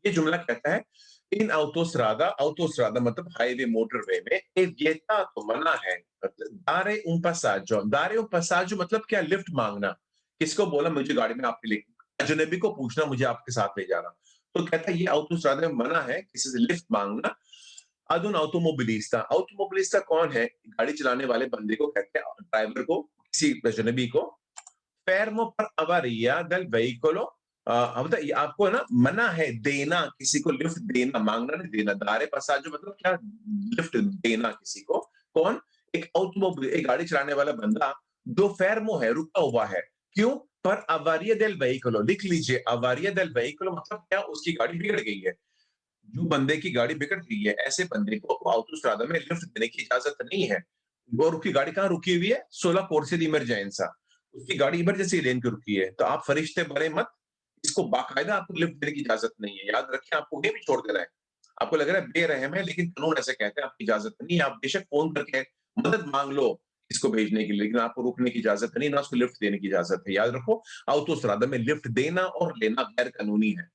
ये जुमला कहता है इन autostrada मतलब हाईवे मोटरवे में e vietato मना है dare un passaggio मतलब क्या लिफ्ट मांगना। किसको बोला मुझे गाड़ी में आपके लिए अजनबी को पूछना मुझे आपके साथ ले जाना। तो कहता है ये autostrada में मना है किसी से लिफ्ट मांगना। ad un automobilista automobilista कौन है? गाड़ी चलाने वाले बंदे को कहते हैं ड्राइवर को किसी अजनबी को fermo per avaria del veicolo मतलब ये आपको ना मना है देना किसी को लिफ्ट देना, माँगना नहीं देना। दारे passaggio मतलब क्या लिफ्ट देना किसी को। कौन? एक गाड़ी चलाने वाला बंदा जो fermo है, रुका हुआ है। क्यों? per avaria del veicolo लिख लीजिए avaria del veicolo मतलब क्या उसकी गाड़ी बिगड़ गई है। जो बंदे की गाड़ी बिगड़ गई है, ऐसे बंदे को autostrada में लिफ्ट देने की इजाज़त नहीं है। और उसकी गाड़ी कहाँ रुकी हुई है? Sulla corsia di emergenza उसकी गाड़ी इमरजेंसी लेन पे रुकी है। तो आप फरिश्ते बने मत, इसको बाकायदा आपको लिफ्ट देने की इजाज़त नहीं है। याद रखें आपको उन्हें भी छोड़ देना है। आपको लग रहा है बेरहम है लेकिन कानून ऐसे कहते हैं आपकी इजाज़त नहीं है। आप बेशक फ़ोन करके मदद माँग लो इसको भेजने के लिए, लेकिन आपको रुकने की इजाज़त नहीं, ना उसको लिफ्ट देने की इजाज़त है। याद रखो autostrada में लिफ्ट देना और लेना गैर कानूनी है।